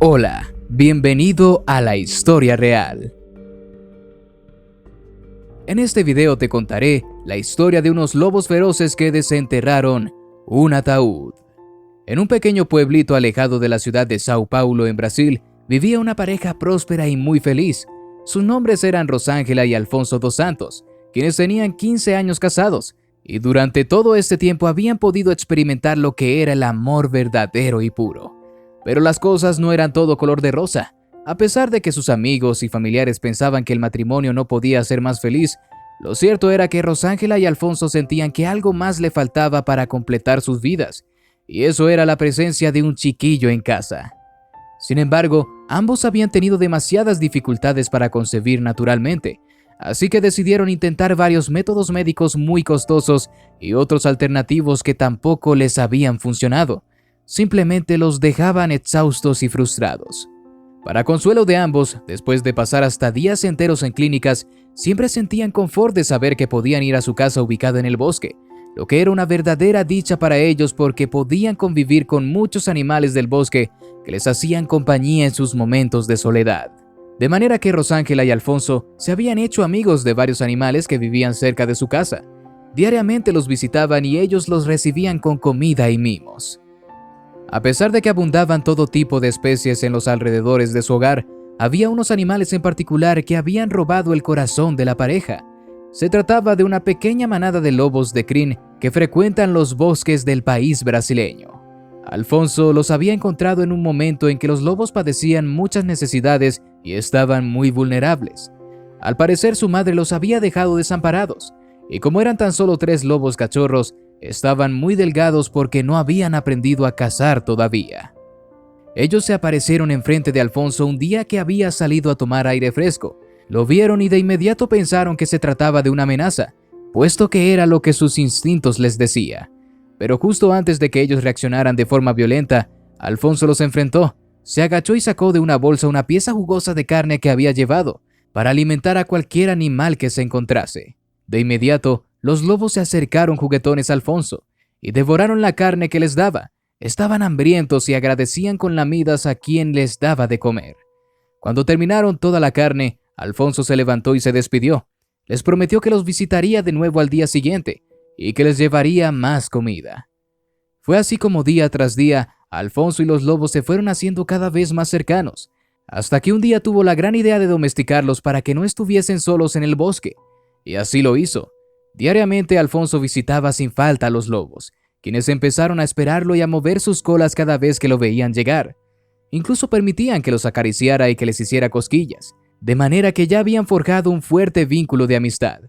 Hola, bienvenido a la historia real. En este video te contaré la historia de unos lobos feroces que desenterraron un ataúd. En un pequeño pueblito alejado de la ciudad de Sao Paulo, en Brasil, vivía una pareja próspera y muy feliz. Sus nombres eran Rosángela y Alfonso dos Santos, quienes tenían 15 años casados, y durante todo este tiempo habían podido experimentar lo que era el amor verdadero y puro. Pero las cosas no eran todo color de rosa. A pesar de que sus amigos y familiares pensaban que el matrimonio no podía ser más feliz, lo cierto era que Rosángela y Alfonso sentían que algo más le faltaba para completar sus vidas, y eso era la presencia de un chiquillo en casa. Sin embargo, ambos habían tenido demasiadas dificultades para concebir naturalmente, así que decidieron intentar varios métodos médicos muy costosos y otros alternativos que tampoco les habían funcionado. Simplemente los dejaban exhaustos y frustrados. Para consuelo de ambos, después de pasar hasta días enteros en clínicas, siempre sentían confort de saber que podían ir a su casa ubicada en el bosque, lo que era una verdadera dicha para ellos porque podían convivir con muchos animales del bosque que les hacían compañía en sus momentos de soledad. De manera que Rosángela y Alfonso se habían hecho amigos de varios animales que vivían cerca de su casa. Diariamente los visitaban y ellos los recibían con comida y mimos. A pesar de que abundaban todo tipo de especies en los alrededores de su hogar, había unos animales en particular que habían robado el corazón de la pareja. Se trataba de una pequeña manada de lobos de crin que frecuentan los bosques del país brasileño. Alfonso los había encontrado en un momento en que los lobos padecían muchas necesidades y estaban muy vulnerables. Al parecer su madre los había dejado desamparados, y como eran tan solo 3 lobos cachorros, estaban muy delgados porque no habían aprendido a cazar todavía. Ellos se aparecieron enfrente de Alfonso un día que había salido a tomar aire fresco. Lo vieron y de inmediato pensaron que se trataba de una amenaza, puesto que era lo que sus instintos les decía. Pero justo antes de que ellos reaccionaran de forma violenta, Alfonso los enfrentó, se agachó y sacó de una bolsa una pieza jugosa de carne que había llevado para alimentar a cualquier animal que se encontrase. De inmediato, los lobos se acercaron juguetones a Alfonso y devoraron la carne que les daba. Estaban hambrientos y agradecían con lamidas a quien les daba de comer. Cuando terminaron toda la carne, Alfonso se levantó y se despidió. Les prometió que los visitaría de nuevo al día siguiente y que les llevaría más comida. Fue así como día tras día, Alfonso y los lobos se fueron haciendo cada vez más cercanos, hasta que un día tuvo la gran idea de domesticarlos para que no estuviesen solos en el bosque, y así lo hizo. Diariamente Alfonso visitaba sin falta a los lobos, quienes empezaron a esperarlo y a mover sus colas cada vez que lo veían llegar. Incluso permitían que los acariciara y que les hiciera cosquillas, de manera que ya habían forjado un fuerte vínculo de amistad.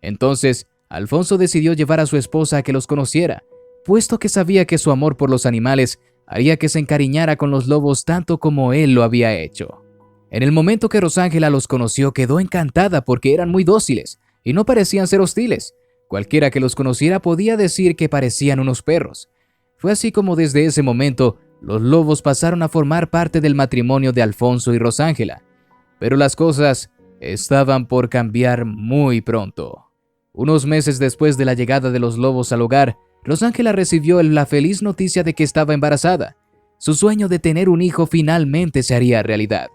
Entonces, Alfonso decidió llevar a su esposa a que los conociera, puesto que sabía que su amor por los animales haría que se encariñara con los lobos tanto como él lo había hecho. En el momento que Rosángela los conoció, quedó encantada porque eran muy dóciles y no parecían ser hostiles. Cualquiera que los conociera podía decir que parecían unos perros. Fue así como desde ese momento los lobos pasaron a formar parte del matrimonio de Alfonso y Rosángela. Pero las cosas estaban por cambiar muy pronto. Unos meses después de la llegada de los lobos al hogar, Rosángela recibió la feliz noticia de que estaba embarazada. Su sueño de tener un hijo finalmente se haría realidad.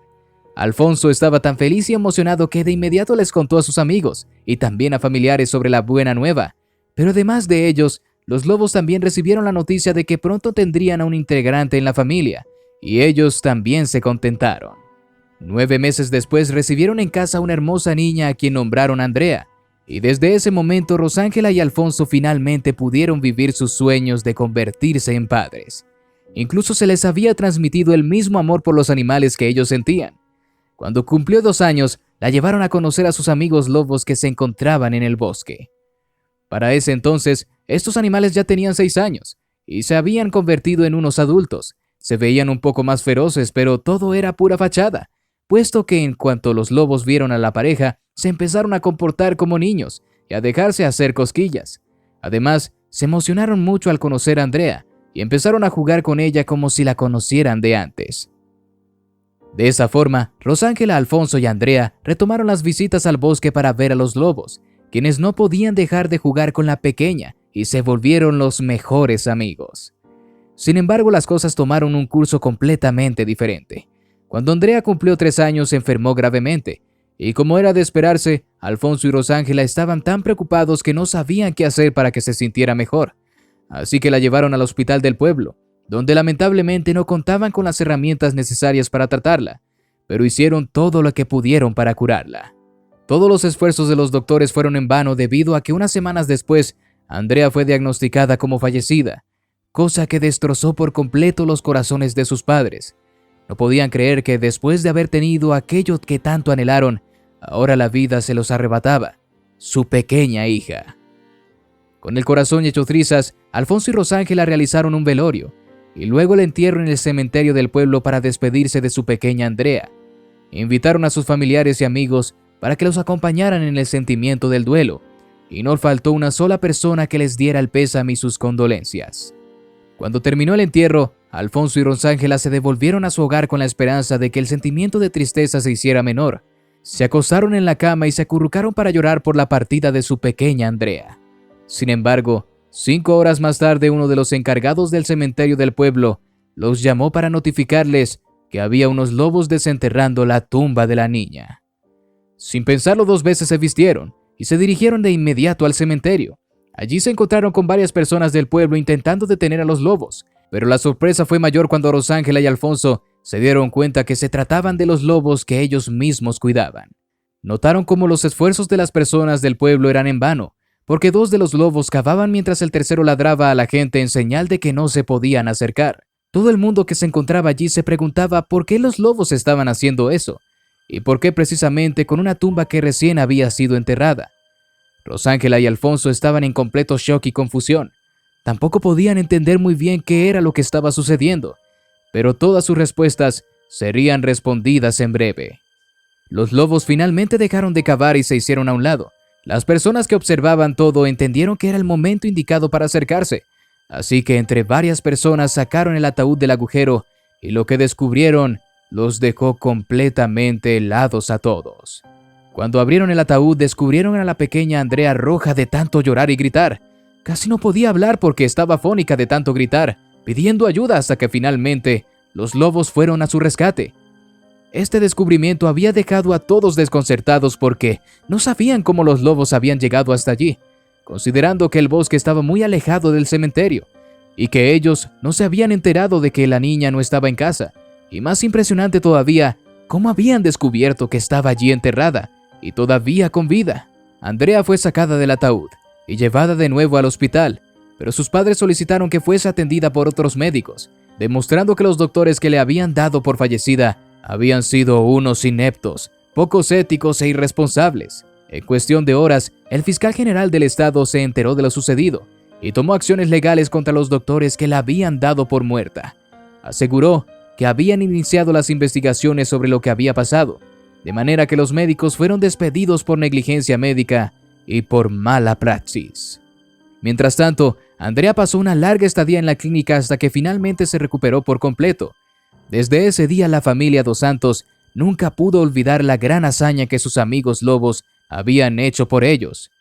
Alfonso estaba tan feliz y emocionado que de inmediato les contó a sus amigos y también a familiares sobre la buena nueva. Pero además de ellos, los lobos también recibieron la noticia de que pronto tendrían a un integrante en la familia, y ellos también se contentaron. 9 meses después recibieron en casa a una hermosa niña a quien nombraron Andrea, y desde ese momento Rosángela y Alfonso finalmente pudieron vivir sus sueños de convertirse en padres. Incluso se les había transmitido el mismo amor por los animales que ellos sentían. Cuando cumplió 2 años, la llevaron a conocer a sus amigos lobos que se encontraban en el bosque. Para ese entonces, estos animales ya tenían 6 años y se habían convertido en unos adultos. Se veían un poco más feroces, pero todo era pura fachada, puesto que en cuanto los lobos vieron a la pareja, se empezaron a comportar como niños y a dejarse hacer cosquillas. Además, se emocionaron mucho al conocer a Andrea y empezaron a jugar con ella como si la conocieran de antes. De esa forma, Rosángela, Alfonso y Andrea retomaron las visitas al bosque para ver a los lobos, quienes no podían dejar de jugar con la pequeña y se volvieron los mejores amigos. Sin embargo, las cosas tomaron un curso completamente diferente. Cuando Andrea cumplió 3 años se enfermó gravemente, y como era de esperarse, Alfonso y Rosángela estaban tan preocupados que no sabían qué hacer para que se sintiera mejor. Así que la llevaron al hospital del pueblo, donde lamentablemente no contaban con las herramientas necesarias para tratarla, pero hicieron todo lo que pudieron para curarla. Todos los esfuerzos de los doctores fueron en vano debido a que unas semanas después, Andrea fue diagnosticada como fallecida, cosa que destrozó por completo los corazones de sus padres. No podían creer que después de haber tenido aquello que tanto anhelaron, ahora la vida se los arrebataba, su pequeña hija. Con el corazón hecho trizas, Alfonso y Rosángela realizaron un velorio, y luego el entierro en el cementerio del pueblo para despedirse de su pequeña Andrea. Invitaron a sus familiares y amigos para que los acompañaran en el sentimiento del duelo, y no faltó una sola persona que les diera el pésame y sus condolencias. Cuando terminó el entierro, Alfonso y Rosángela se devolvieron a su hogar con la esperanza de que el sentimiento de tristeza se hiciera menor. Se acostaron en la cama y se acurrucaron para llorar por la partida de su pequeña Andrea. Sin embargo, 5 horas más tarde, uno de los encargados del cementerio del pueblo los llamó para notificarles que había unos lobos desenterrando la tumba de la niña. Sin pensarlo 2 veces se vistieron y se dirigieron de inmediato al cementerio. Allí se encontraron con varias personas del pueblo intentando detener a los lobos, pero la sorpresa fue mayor cuando Rosángela y Alfonso se dieron cuenta que se trataban de los lobos que ellos mismos cuidaban. Notaron cómo los esfuerzos de las personas del pueblo eran en vano, porque 2 de los lobos cavaban mientras el tercero ladraba a la gente en señal de que no se podían acercar. Todo el mundo que se encontraba allí se preguntaba por qué los lobos estaban haciendo eso, y por qué precisamente con una tumba que recién había sido enterrada. Rosángela y Alfonso estaban en completo shock y confusión. Tampoco podían entender muy bien qué era lo que estaba sucediendo, pero todas sus respuestas serían respondidas en breve. Los lobos finalmente dejaron de cavar y se hicieron a un lado. Las personas que observaban todo entendieron que era el momento indicado para acercarse, así que entre varias personas sacaron el ataúd del agujero y lo que descubrieron los dejó completamente helados a todos. Cuando abrieron el ataúd descubrieron a la pequeña Andrea roja de tanto llorar y gritar. Casi no podía hablar porque estaba afónica de tanto gritar, pidiendo ayuda hasta que finalmente los lobos fueron a su rescate. Este descubrimiento había dejado a todos desconcertados porque no sabían cómo los lobos habían llegado hasta allí, considerando que el bosque estaba muy alejado del cementerio y que ellos no se habían enterado de que la niña no estaba en casa. Y más impresionante todavía, cómo habían descubierto que estaba allí enterrada y todavía con vida. Andrea fue sacada del ataúd y llevada de nuevo al hospital, pero sus padres solicitaron que fuese atendida por otros médicos, demostrando que los doctores que le habían dado por fallecida habían sido unos ineptos, pocos éticos e irresponsables. En cuestión de horas, el fiscal general del estado se enteró de lo sucedido y tomó acciones legales contra los doctores que la habían dado por muerta. Aseguró que habían iniciado las investigaciones sobre lo que había pasado, de manera que los médicos fueron despedidos por negligencia médica y por mala praxis. Mientras tanto, Andrea pasó una larga estadía en la clínica hasta que finalmente se recuperó por completo. Desde ese día la familia Dos Santos nunca pudo olvidar la gran hazaña que sus amigos lobos habían hecho por ellos.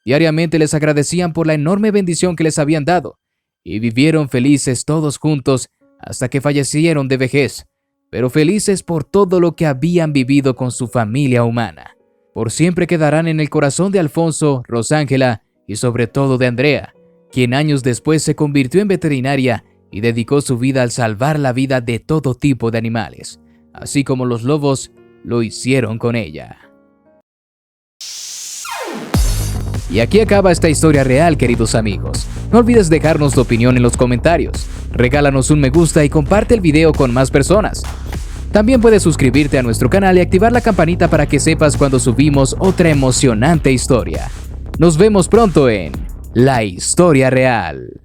Diariamente les agradecían por la enorme bendición que les habían dado y vivieron felices todos juntos hasta que fallecieron de vejez, pero felices por todo lo que habían vivido con su familia humana. Por siempre quedarán en el corazón de Alfonso, Rosángela y sobre todo de Andrea, quien años después se convirtió en veterinaria y dedicó su vida al salvar la vida de todo tipo de animales, así como los lobos lo hicieron con ella. Y aquí acaba esta historia real, queridos amigos. No olvides dejarnos tu opinión en los comentarios. Regálanos un me gusta y comparte el video con más personas. También puedes suscribirte a nuestro canal y activar la campanita para que sepas cuando subimos otra emocionante historia. Nos vemos pronto en La Historia Real.